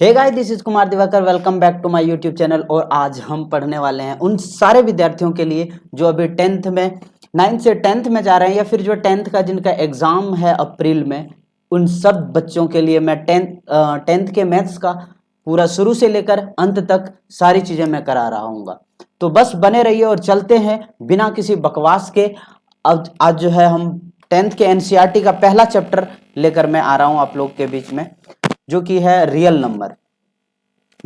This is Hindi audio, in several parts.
Hey guys, this is Kumar Diwakar. Welcome back to my YouTube channel. और आज हम पढ़ने वाले हैं उन सारे विद्यार्थियों के लिए जो अभी 10th में 9th से 10th में जा रहे हैं, या फिर जो 10th का जिनका एग्ज़ाम है अप्रैल में, उन सब बच्चों के लिए मैं 10th के मैथ्स का पूरा शुरू से लेकर अंत तक सारी चीज़ें मैं करा रहा हूँगा। तो बस बने रहिए और चलते हैं बिना किसी बकवास के। अब आज जो है हम 10th के एनसीईआरटी का पहला चैप्टर लेकर मैं आ रहा हूँ आप लोग के बीच में, जो कि है रियल नंबर।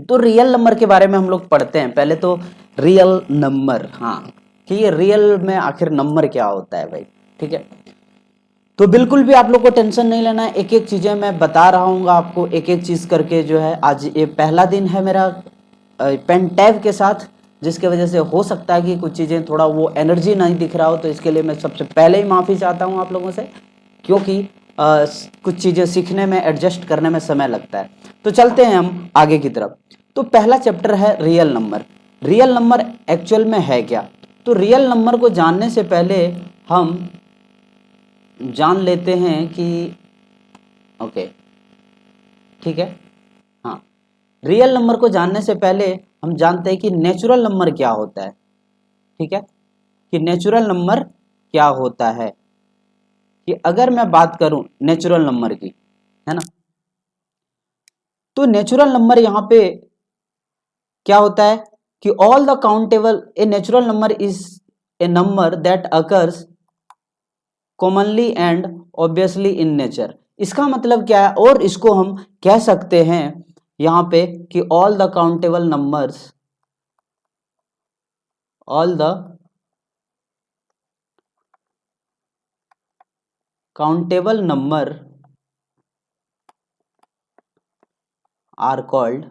तो रियल नंबर के बारे में हम लोग पढ़ते हैं। पहले तो रियल नंबर, हाँ, कि ये रियल में आखिर नंबर क्या होता है भाई, ठीक है। तो बिल्कुल भी आप लोग को टेंशन नहीं लेना है, एक एक चीजें मैं बता रहा हूँ आपको, एक एक चीज करके। जो है आज ये पहला दिन है मेरा पेन टैब के साथ, जिसके वजह से हो सकता है कि कुछ चीजें थोड़ा वो एनर्जी नहीं दिख रहा हो, तो इसके लिए मैं सबसे पहले ही माफी चाहता हूँ आप लोगों से, क्योंकि कुछ चीजें सीखने में, एडजस्ट करने में समय लगता है। तो चलते हैं हम आगे की तरफ। तो पहला चैप्टर है real number. Real number actual में है क्या? तो रियल नंबर को जानने से पहले हम जान लेते हैं कि ओके, ठीक है, हाँ, रियल नंबर को जानने से पहले हम जानते हैं कि नेचुरल नंबर क्या होता है, ठीक है, कि नेचुरल नंबर क्या होता है। कि अगर मैं बात करूं नेचुरल नंबर की, है ना, तो नेचुरल नंबर यहाँ पे क्या होता है कि all the countable, a natural number is a number that occurs commonly and obviously in nature. इसका मतलब क्या है? और इसको हम कह सकते हैं यहाँ पे कि all the countable numbers, all the countable number are called,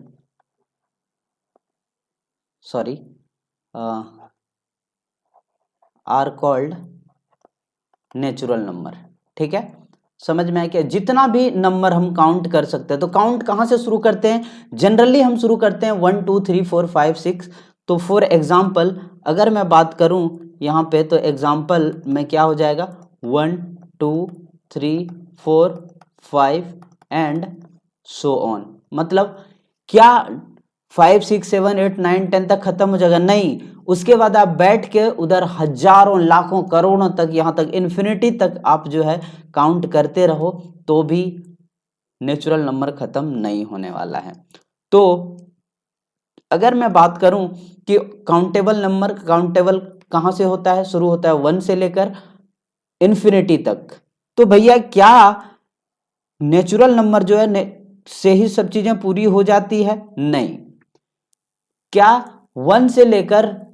sorry, are called natural number. ठीक है, समझ में आया क्या? जितना भी नंबर हम काउंट कर सकते हैं, तो काउंट कहाँ से शुरू करते हैं? जनरली हम शुरू करते हैं 1 2 3 4 5 6। तो फॉर एग्जाम्पल अगर मैं बात करूं यहाँ पे, तो एग्जाम्पल में क्या हो जाएगा? 1 2 3 4 5 एंड सो ऑन। मतलब क्या 5 6 7 8 9 10 तक खत्म हो जाएगा? नहीं, उसके बाद आप बैठ के उधर हजारों लाखों करोड़ों तक, यहाँ तक इन्फिनिटी तक आप जो है काउंट करते रहो, तो भी नेचुरल नंबर खत्म नहीं होने वाला है। तो अगर मैं बात करूं कि काउंटेबल नंबर, काउंटेबल कहां से होता है? शुरू होता है 1 से लेकर इन्फिनिटी तक। तो भैया क्या नेचुरल नंबर जो है से ही सब चीजें पूरी हो जाती है? नहीं। क्या 1 से लेकर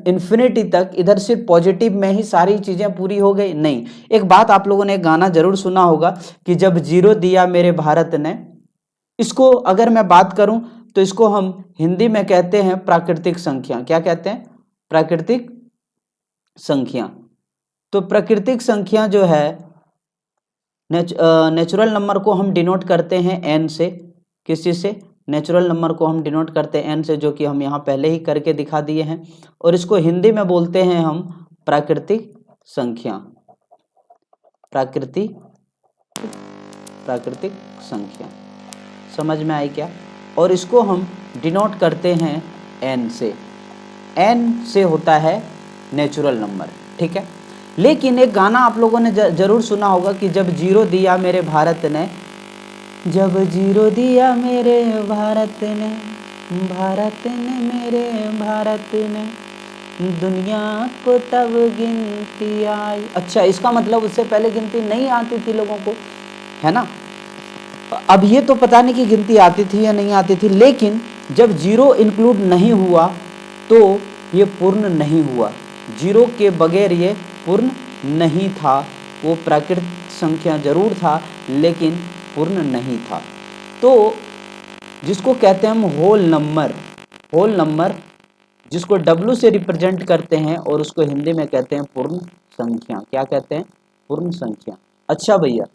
इन्फिनिटी तक इधर सिर्फ पॉजिटिव में ही सारी चीजें पूरी हो गई? नहीं। एक बात आप लोगों ने एक गाना जरूर सुना होगा कि जब जीरो दिया मेरे भारत ने। इसको अगर मैं बात करूं तो इसको हम हिंदी में कहते हैं प्राकृतिक संख्या। क्या कहते हैं? प्राकृतिक संख्या। तो प्राकृतिक संख्या जो है, नेचुरल नंबर को हम डिनोट करते हैं एन से। किस चीज से? नेचुरल नंबर को हम डिनोट करते हैं एन से, जो कि हम यहाँ पहले ही करके दिखा दिए हैं। और इसको हिंदी में बोलते हैं हम प्राकृतिक संख्या। प्राकृतिक प्राकृतिक संख्या, समझ में आई क्या? और इसको हम डिनोट करते हैं एन से। एन से होता है नेचुरल नंबर, ठीक है। लेकिन एक गाना आप लोगों ने जरूर सुना होगा कि जब जीरो दिया मेरे भारत ने, जब जीरो दिया मेरे भारत ने, भारत ने मेरे भारत ने, दुनिया को तब गिनती आई। अच्छा, इसका मतलब उससे पहले गिनती नहीं आती थी लोगों को, है ना। अब ये तो पता नहीं कि गिनती आती थी या नहीं आती थी, लेकिन जब जीरो इंक्लूड नहीं हुआ तो ये पूर्ण नहीं हुआ। जीरो के बगैर ये पूर्ण नहीं था। वो प्राकृतिक संख्या जरूर था, लेकिन पूर्ण नहीं था। तो जिसको कहते हैं हम होल नंबर, होल नंबर जिसको W से रिप्रेजेंट करते हैं, और उसको हिंदी में कहते हैं पूर्ण संख्या। क्या कहते हैं? पूर्ण संख्या। अच्छा भैया,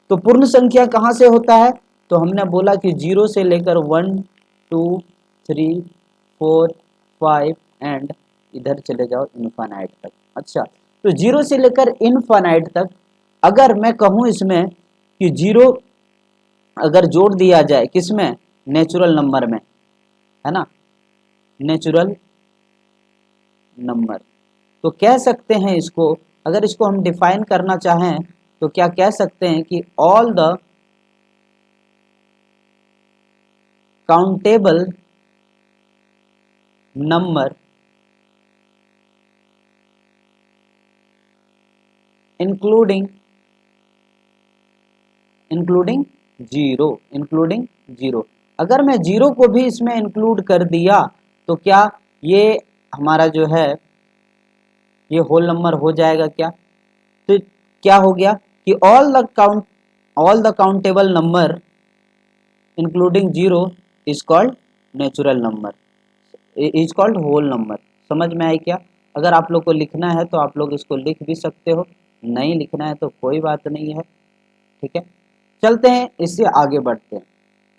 तो पूर्ण संख्या कहाँ से होता है? तो हमने बोला कि 0 से लेकर 1 2 3 4 5 एंड इधर चले जाओ इनफाइनाइट तक। अच्छा, तो 0 से लेकर इनफाइनाइट तक अगर मैं कहूँ इसमें कि 0 अगर जोड़ दिया जाए किसमें, नेचुरल नंबर में, है ना, नेचुरल नंबर, तो कह सकते हैं इसको, अगर इसको हम डिफाइन करना चाहें तो क्या कह सकते हैं कि all the countable number including zero, अगर मैं जीरो को भी इसमें इंक्लूड कर दिया तो क्या ये हमारा जो है ये होल नंबर हो जाएगा क्या। तो क्या हो गया कि all the countable number including zero is called natural number, is called whole number. समझ में आई क्या। अगर आप लोग को लिखना है तो आप लोग इसको लिख भी सकते हो, नहीं लिखना है तो कोई बात नहीं है, ठीक है। चलते हैं इससे आगे बढ़ते हैं।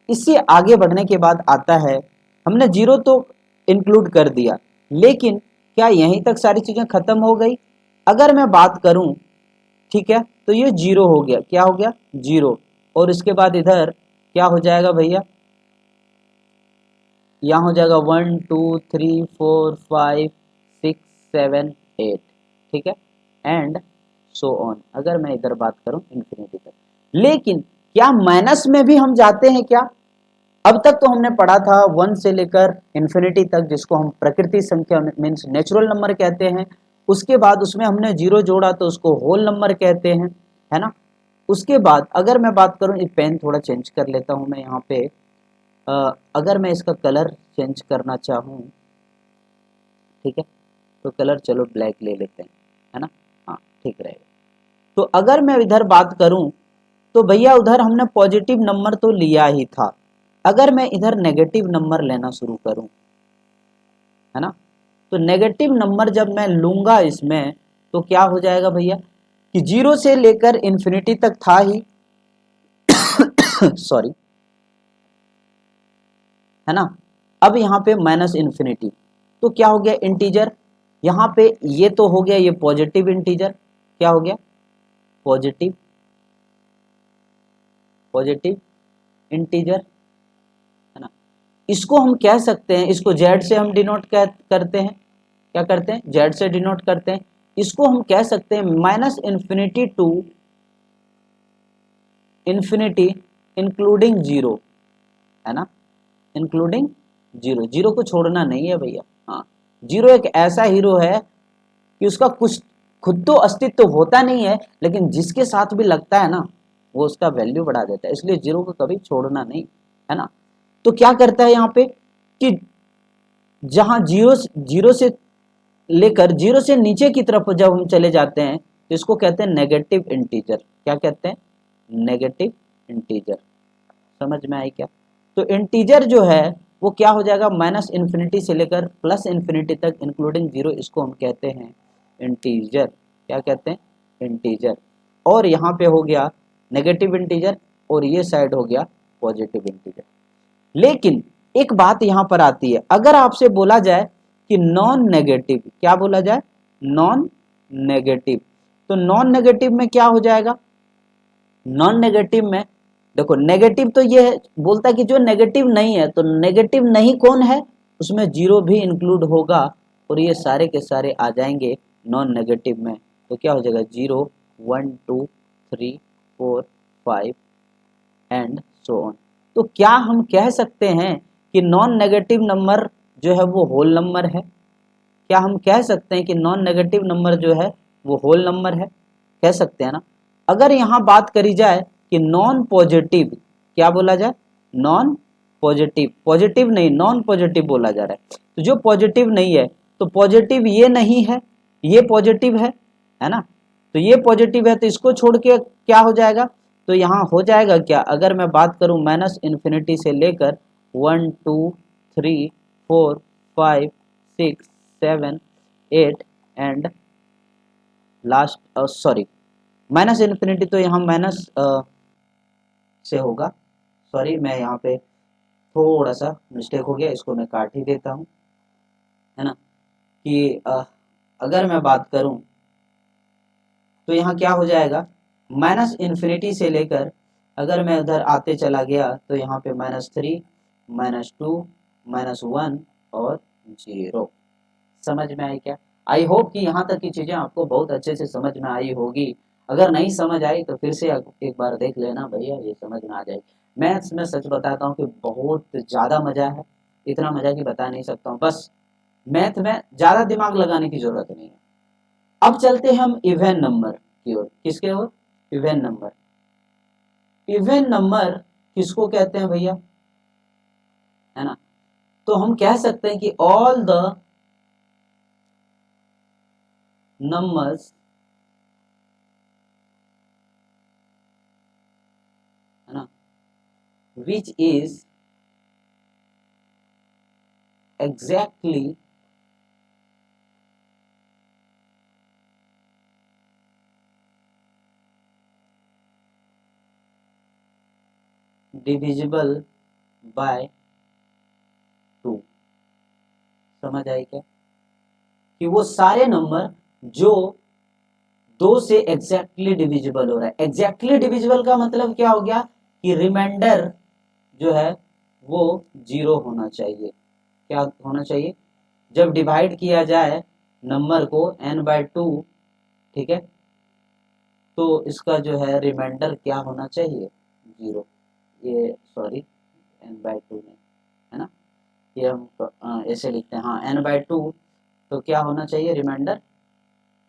इससे आगे बढ़ने के बाद आता है, हमने जीरो तो इंक्लूड कर दिया, लेकिन क्या यहीं तक सारी चीजें खत्म हो गई। अगर मैं बात करूं, ठीक है, तो ये जीरो हो गया, क्या हो गया, जीरो, और इसके बाद इधर क्या हो जाएगा भैया, यहाँ हो जाएगा 1 2 3 4 5 6 7 8, ठीक है, एंड सो ऑन। अगर मैं इधर बात करूं इन्फिनिटी तक, लेकिन क्या माइनस में भी हम जाते हैं क्या। अब तक तो हमने पढ़ा था 1 से लेकर इन्फिनिटी तक, जिसको हम प्रकृति संख्या मीन्स नेचुरल नंबर कहते हैं। उसके बाद उसमें हमने जीरो जोड़ा तो उसको होल नंबर कहते हैं, है ना। उसके बाद अगर मैं बात करूं, ये पेन थोड़ा चेंज कर लेता हूं मैं यहाँ पे, अगर मैं इसका कलर चेंज करना चाहूँ, ठीक है, तो कलर चलो ब्लैक ले लेते हैं, है ना, हाँ ठीक रहेगा। तो अगर मैं इधर बात करूं तो भैया उधर हमने पॉजिटिव नंबर तो लिया ही था, अगर मैं इधर नेगेटिव नंबर लेना शुरू करूं, है ना, तो नेगेटिव नंबर जब मैं लूंगा इसमें तो क्या हो जाएगा भैया कि जीरो से लेकर इन्फिनिटी तक था ही सॉरी, है ना। अब यहाँ पे माइनस इन्फिनिटी, तो क्या हो गया, इंटीजर। यहाँ पे ये तो हो गया ये पॉजिटिव इंटीजर, क्या हो गया, पॉजिटिव पॉजिटिव इंटीजर, है ना। इसको हम कह सकते हैं, इसको जेड से हम डिनोट करते हैं, क्या करते हैं, जेड से डिनोट करते हैं। इसको हम कह सकते हैं minus infinity to infinity including zero, है ना, इंक्लूडिंग जीरो, जीरो को छोड़ना नहीं है भैया। हाँ, जीरो एक ऐसा हीरो है कि उसका कुछ खुद तो अस्तित्व होता नहीं है, लेकिन जिसके साथ भी लगता है ना वो उसका वैल्यू बढ़ा देता है, इसलिए जीरो को कभी छोड़ना नहीं, है ना। तो क्या करता है यहाँ पे कि जहां जीरो जीरो से लेकर जीरो से नीचे की तरफ जब हम चले जाते हैं तो इसको कहते हैं नेगेटिव इंटीजर, क्या कहते हैं, नेगेटिव इंटीजर। समझ में आई क्या। तो इंटीजर जो है वो क्या हो जाएगा, माइनस इन्फिनिटी से लेकर प्लस इन्फिनिटी तक इंक्लूडिंग जीरो, इसको हम कहते हैं इंटीजर, क्या कहते हैं, इंटीजर। और यहाँ पे हो गया नेगेटिव इंटीजर और ये साइड हो गया पॉजिटिव इंटीजर। लेकिन एक बात यहाँ पर आती है, अगर आपसे बोला जाए कि नॉन नेगेटिव, क्या बोला जाए, नॉन नेगेटिव, तो नॉन नेगेटिव में क्या हो जाएगा, नॉन नेगेटिव में देखो, नेगेटिव तो ये बोलता है कि जो नेगेटिव नहीं है, तो नेगेटिव नहीं कौन है, उसमें जीरो भी इंक्लूड होगा और ये सारे के सारे आ जाएंगे नॉन नेगेटिव में। तो क्या हो जाएगा, 0 1 2 3 4 5 एंड सो ऑन। तो क्या हम कह सकते हैं कि नॉन नेगेटिव नंबर जो है वो होल नंबर है, क्या हम कह सकते हैं कि नॉन नेगेटिव नंबर जो है वो होल नंबर है, कह सकते हैं ना। अगर यहाँ बात करी जाए कि नॉन पॉजिटिव, क्या बोला जाए, नॉन पॉजिटिव, पॉजिटिव नहीं नॉन पॉजिटिव बोला जा रहा है, तो जो पॉजिटिव नहीं है, तो पॉजिटिव ये नहीं है, ये पॉजिटिव है ना, तो ये पॉजिटिव है, तो इसको छोड़ के क्या हो जाएगा, तो यहाँ हो जाएगा क्या, अगर मैं बात करूं माइनस इन्फिनिटी से लेकर 1 2 3 4 5 6 7 8 and last sorry, minus infinity तो यहाँ माइनस से होगा, सॉरी मैं यहाँ पे थोड़ा सा मिस्टेक हो गया, इसको मैं काट ही देता हूँ, है ना, कि अगर मैं बात करूं तो यहाँ क्या हो जाएगा, माइनस इन्फिनिटी से लेकर अगर मैं उधर आते चला गया तो यहाँ पे -3, -2, -1 और 0। समझ में आई क्या? आई होप कि यहाँ तक की चीज़ें आपको बहुत अच्छे से समझ में आई होगी। अगर नहीं समझ आई तो फिर से एक बार देख लेना भैया, ये समझ में आ जाएगी। मैथ्स में सच बताता हूँ कि बहुत ज़्यादा मज़ा है, इतना मज़ा कि बता नहीं सकता हूँ। बस मैथ में ज़्यादा दिमाग लगाने की ज़रूरत नहीं है। अब चलते हैं हम इवन नंबर की ओर। किसके ओर? Even number. इवन नंबर किसको कहते हैं भैया? है ना? तो हम कह सकते हैं कि ऑल द नंबर्स, है ना, which is exactly divisible by 2। समझ आई क्या? कि वो सारे नंबर जो 2 से एग्जैक्टली डिविजिबल हो रहा है। एग्जैक्टली डिविजिबल का मतलब क्या हो गया कि रिमाइंडर जो है वो 0 होना चाहिए। क्या होना चाहिए? जब डिवाइड किया जाए नंबर को n/2, ठीक है, तो इसका जो है रिमाइंडर क्या होना चाहिए? 0। ये सॉरी, n/2 नहीं, है ना, ये हम ऐसे लिखते हैं, हाँ n/2। तो क्या होना चाहिए? रिमाइंडर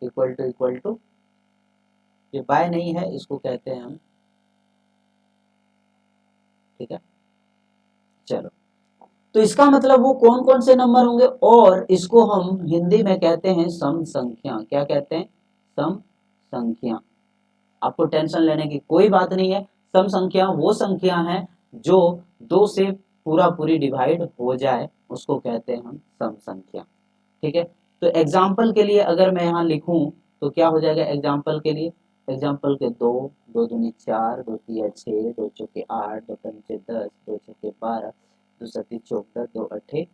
इक्वल टू, ये बाय नहीं है, इसको कहते हैं हम, ठीक है। चलो, तो इसका मतलब वो कौन कौन से नंबर होंगे, और इसको हम हिंदी में कहते हैं सम संख्या। क्या कहते हैं? सम संख्या। आपको टेंशन लेने की कोई बात नहीं है। सम संख्या वो संख्या है जो 2 से पूरा पूरी डिवाइड हो जाए, उसको कहते हैं हम सम संख्या। ठीक है। तो एग्जाम्पल के लिए अगर मैं यहाँ लिखूं तो क्या हो जाएगा? एग्जाम्पल के लिए, एग्जाम्पल के 2, 2 दूनी 4, 2 तिया 6, 2 चौके 8, 2 पंचे 10, 2 छक्के 12, 2 सत्ती 14, 2 अट्ठे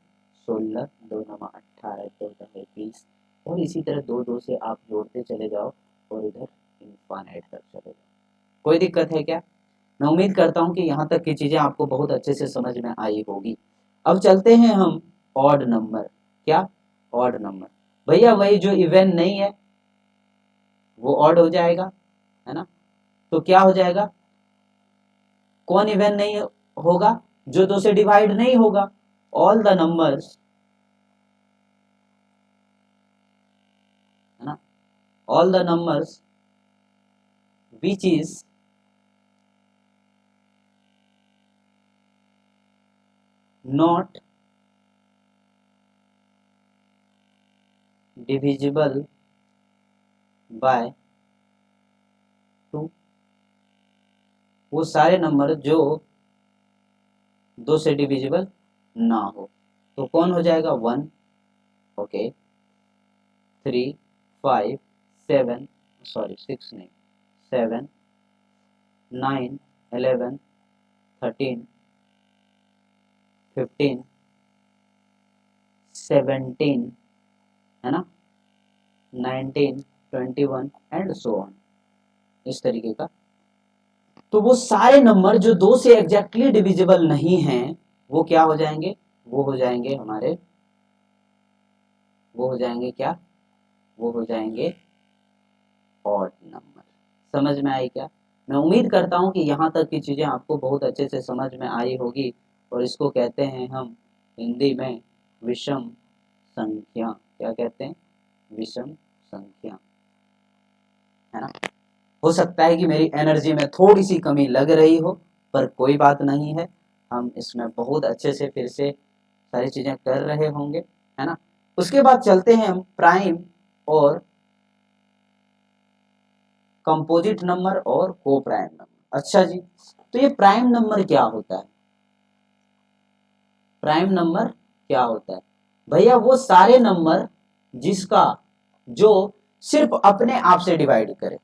16, 2 नमा 18, 2 दहे 20, और इसी तरह 2 2 से आप जोड़ते चले जाओ और इधर इनफाइनाइट तक चले जाओ। कोई दिक्कत है क्या? मैं उम्मीद करता हूँ कि यहाँ तक की चीज़ें आपको बहुत अच्छे से समझ में आई होगी। अब चलते हैं हम ऑड नंबर। क्या? Odd number. भैया वही जो इवन नहीं है वो ऑड हो जाएगा, है ना। तो क्या हो जाएगा? कौन इवन नहीं होगा? जो 2 से डिवाइड नहीं होगा। ऑल द नंबर्स, है ना, all the numbers which is not divisible by 2। वो सारे नंबर जो 2 से डिविजिबल ना हो। तो कौन हो जाएगा? 1, ओके, 3, 5, 7, सॉरी 6 नहीं, 7, 9, 11, 13, 15, 17, है ना, 19, 21 एंड सो ऑन, इस तरीके का। तो वो सारे नंबर जो 2 से एग्जैक्टली डिविजिबल नहीं हैं वो क्या हो जाएंगे? वो हो जाएंगे हमारे, वो हो जाएंगे क्या? वो हो जाएंगे ऑड नंबर। समझ में आई क्या? मैं उम्मीद करता हूँ कि यहाँ तक की चीज़ें आपको बहुत अच्छे से समझ में आई होगी, और इसको कहते हैं हम हिंदी में विषम संख्या। क्या कहते हैं? विषम संख्या, है ना। हो सकता है कि मेरी एनर्जी में थोड़ी सी कमी लग रही हो, पर कोई बात नहीं है, हम इसमें बहुत अच्छे से फिर से सारी चीज़ें कर रहे होंगे, है ना। उसके बाद चलते हैं हम प्राइम और कंपोजिट नंबर और को प्राइम नंबर। अच्छा जी, तो ये प्राइम नंबर क्या होता है? प्राइम नंबर क्या होता है? भैया वो सारे नंबर जिसका, जो सिर्फ अपने आप से डिवाइड करे।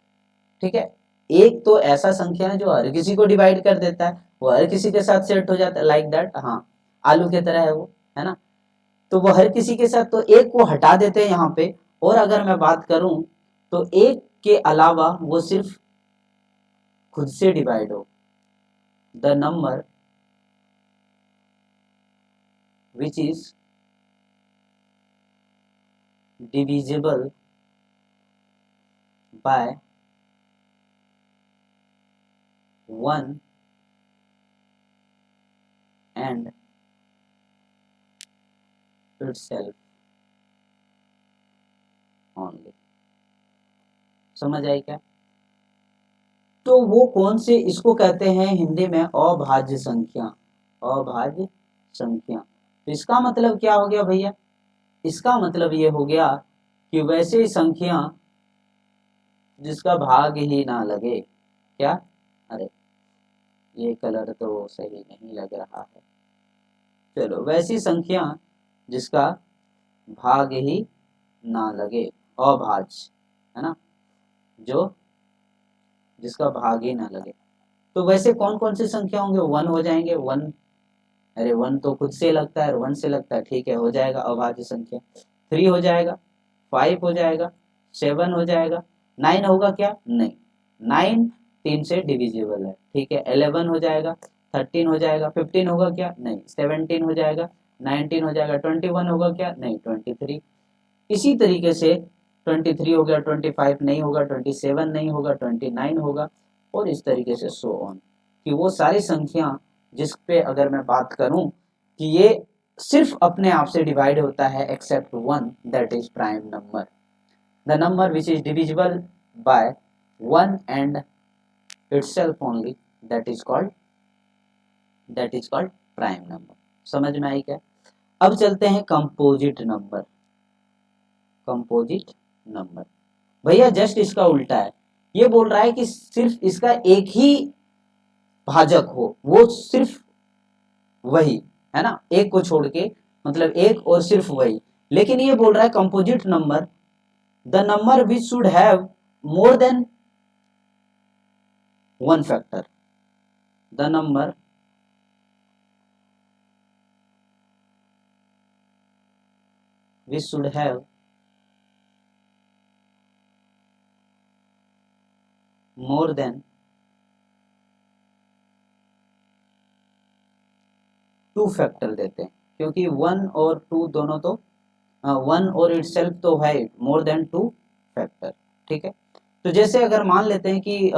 ठीक है। एक तो ऐसा संख्या है जो हर किसी को डिवाइड कर देता है, वो हर किसी के साथ सेट हो जाता है, लाइक दैट, हाँ, आलू की तरह है वो, है ना। तो वो हर किसी के साथ, तो एक को हटा देते हैं यहाँ पे। और अगर मैं बात करूं तो एक के अलावा वो सिर्फ खुद से डिवाइड हो, the number which is divisible by 1 and itself only। समझ आई क्या? तो वो कौन से, इसको कहते हैं हिंदी में अभाज्य संख्या। अभाज्य संख्या, तो इसका मतलब क्या हो गया भैया? इसका मतलब ये हो गया कि वैसे संख्या जिसका भाग ही ना लगे। क्या? अरे ये कलर तो सही नहीं लग रहा है। चलो, वैसी संख्या जिसका भाग ही ना लगे, अभाज्य, है ना, जो जिसका भाग ही ना लगे। तो वैसे कौन कौन सी संख्या होंगे? 1 हो जाएंगे, 1, अरे 1 तो खुद से लगता है, 1 से लगता है, ठीक है, हो जाएगा अभाज्य संख्या। 3 हो जाएगा, 5 हो जाएगा, 7 हो जाएगा, 9 होगा क्या? नहीं, 9 3 से डिविजिबल है, ठीक है। 11 हो जाएगा, 13 हो जाएगा, 15 होगा क्या? नहीं, 17 हो जाएगा, 19 हो जाएगा, 21 होगा क्या? नहीं, 23। इसी तरीके से 23 हो गया, 25 नहीं होगा, 27 नहीं होगा, 29 होगा, और इस तरीके से सो ऑन, कि वो सारी संख्या जिस पे अगर मैं बात करूं कि ये सिर्फ अपने आप से डिवाइड होता है except one, that is prime number. The number which is divisible by 1 and itself only, that is called prime number. समझ में आई क्या? अब चलते हैं कंपोजिट नंबर। कंपोजिट नंबर भैया जस्ट इसका उल्टा है। ये बोल रहा है कि सिर्फ इसका एक ही भाजक हो, वो सिर्फ वही, है ना, एक को छोड़ के, मतलब एक और सिर्फ वही। लेकिन ये बोल रहा है composite number, the number which should have more than one factor. The number which should have more than 2 factor देते हैं, क्योंकि 1 और 2 दोनों तो 1 और इटसेल्फ तो है मोर देन 2 फैक्टर, ठीक है। तो जैसे अगर मान लेते हैं कि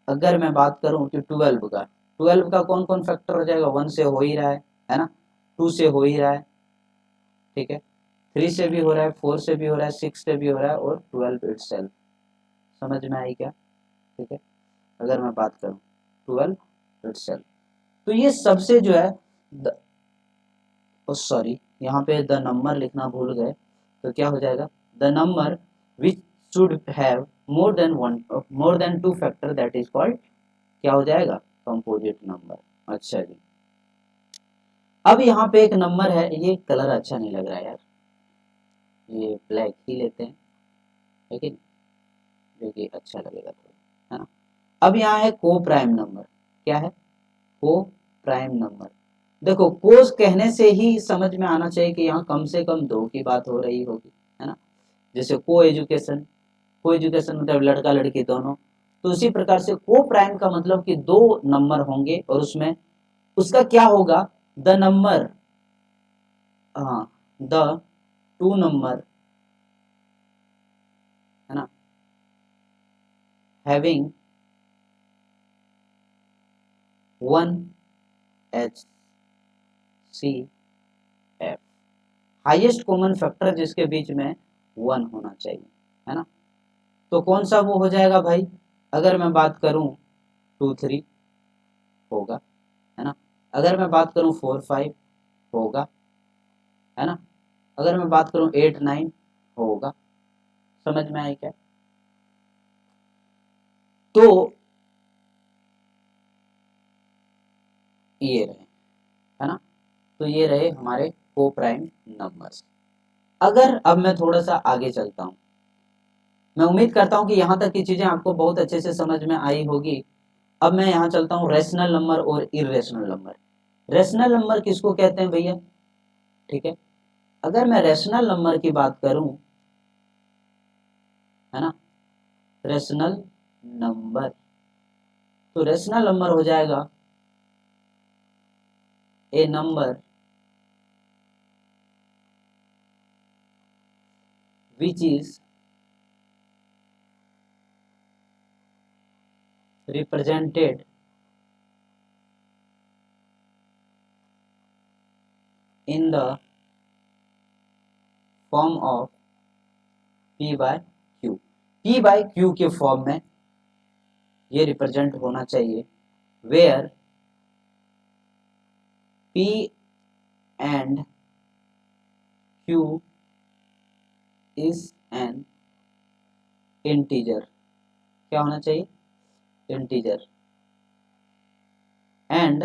अगर मैं बात करूं कि 12 का कौन कौन फैक्टर हो जाएगा? 1 से हो ही रहा है ना, 2 से हो ही रहा है, ठीक है, 3 से भी हो रहा है, 4 से भी हो रहा है, 6 से भी हो रहा है, और 12 इटसेल्फ। समझ में आई क्या? ठीक है, अगर मैं बात करूं 12 इटसेल्फ, तो ये सबसे जो है सॉरी, यहाँ पे द नंबर लिखना भूल गए, तो क्या हो जाएगा? The number which should have more than 2 factor, that is called, क्या हो जाएगा? Composite number. अच्छा जी, अब यहाँ पे एक नंबर है, ये कलर अच्छा नहीं लग रहा है यार, ये ब्लैक ही लेते हैं, लेकिन जो कि अच्छा लगेगा थोड़ा, है ना। अब यहाँ है को प्राइम नंबर। क्या है? को प्राइम नंबर। देखो, कोस कहने से ही समझ में आना चाहिए कि यहाँ कम से कम 2 की बात हो रही होगी, है ना। जैसे को एजुकेशन मतलब लड़का लड़की दोनों, तो उसी प्रकार से को प्राइम का मतलब कि 2 नंबर होंगे, और उसमें उसका क्या होगा? द नंबर, हाँ, द 2 नंबर, है ना, having 1 H C F, highest common factor जिसके बीच में 1 होना चाहिए, है ना। तो कौन सा वो हो जाएगा भाई? अगर मैं बात करूं 2 3 होगा, है ना। अगर मैं बात करूं 4 5 होगा, है ना। अगर मैं बात करूं 8 9 होगा। समझ में आई क्या? तो ये रहे, है ना, तो ये रहे हमारे को प्राइम नंबर्स। अगर अब मैं थोड़ा सा आगे चलता हूं, मैं उम्मीद करता हूं कि यहां तक की चीजें आपको बहुत अच्छे से समझ में आई होगी। अब मैं यहाँ चलता हूँ रेशनल नंबर और इरेशनल नंबर। रेशनल नंबर किसको कहते हैं भैया? ठीक है, अगर मैं रेशनल नंबर की बात करूं, है ना, रेशनल नंबर, तो रेशनल नंबर हो जाएगा ए number which is represented in the form of p by q। p by q के फॉर्म में ये रिप्रेजेंट होना चाहिए, where p and q is an integer। क्या होना चाहिए? Integer. And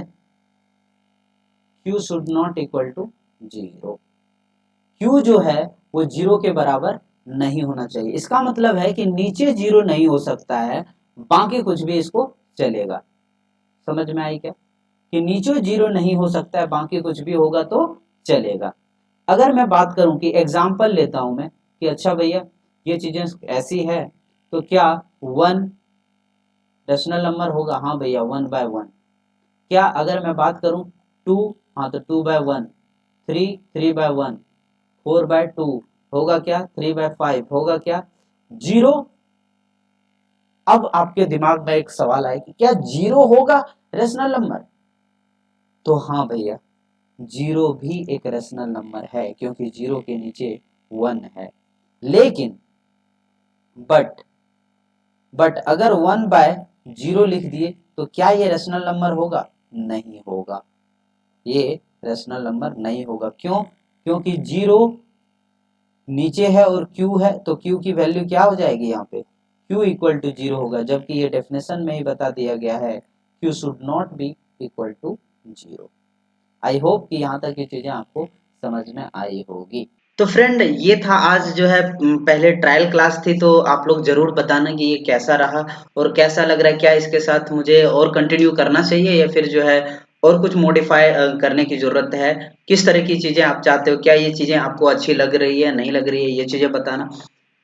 q should not equal to 0। q जो है वो 0 के बराबर नहीं होना चाहिए। इसका मतलब है कि नीचे 0 नहीं हो सकता है, बाकी कुछ भी इसको चलेगा। समझ में आई क्या? कि नीचे 0 नहीं हो सकता है, बाकी कुछ भी होगा तो चलेगा। अगर मैं बात करूं कि एग्जाम्पल लेता हूं मैं कि अच्छा भैया ये चीजें ऐसी है, तो क्या 1 रेशनल नंबर होगा? हाँ भैया 1 बाय 1। क्या अगर मैं बात करूं 2, हाँ तो 2 बाय 1। 3 3 बाय 1। 4 बाय 2 होगा क्या? 3 बाय 5 होगा क्या? 0। अब आपके दिमाग में एक सवाल आए कि क्या 0 होगा रेशनल नंबर? तो हाँ भैया 0 भी एक रेशनल नंबर है, क्योंकि 0 के नीचे 1 है। लेकिन बट अगर 1 बाय 0 लिख दिए तो क्या ये रेशनल नंबर होगा? नहीं होगा, ये रेशनल नंबर नहीं होगा। क्यों? क्योंकि 0 नीचे है और q है, तो q की वैल्यू क्या हो जाएगी यहाँ पे? q इक्वल टू 0 होगा, जबकि ये डेफिनेशन में ही बता दिया गया है q should not be equal to 0। I hope कि यहाँ तक ये चीजें आपको समझ में आई होगी। तो फ्रेंड ये था आज जो है पहले ट्रायल क्लास थी, तो आप लोग जरूर बताना कि ये कैसा रहा और कैसा लग रहा है। क्या इसके साथ मुझे और कंटिन्यू करना चाहिए या फिर जो है और कुछ मॉडिफाई करने की जरूरत है? किस तरह की चीजें आप चाहते हो? क्या ये चीजें आपको अच्छी लग रही है, नहीं लग रही है, ये चीजें बताना।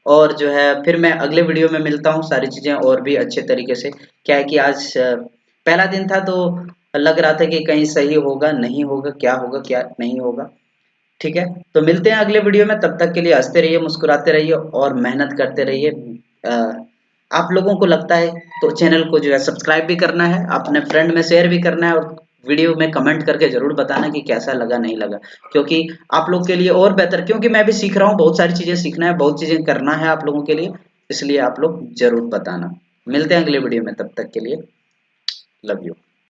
और जो है फिर मैं अगले वीडियो में मिलता हूँ सारी चीजें और भी अच्छे तरीके से। क्या है कि आज पहला दिन था तो लग रहा था कि कहीं सही होगा नहीं होगा, क्या होगा क्या नहीं होगा। ठीक है, तो मिलते हैं अगले वीडियो में। तब तक के लिए हंसते रहिए, मुस्कुराते रहिए और मेहनत करते रहिए। आप लोगों को लगता है तो चैनल को जो है सब्सक्राइब भी करना है, अपने फ्रेंड में शेयर भी करना है और वीडियो में कमेंट करके जरूर बताना कि कैसा लगा नहीं लगा, क्योंकि आप लोग के लिए और बेहतर, क्योंकि मैं भी सीख रहा हूँ, बहुत सारी चीजें सीखना है, बहुत चीजें करना है आप लोगों के लिए, इसलिए आप लोग जरूर बताना। मिलते हैं अगले वीडियो में, तब तक के लिए लव यू।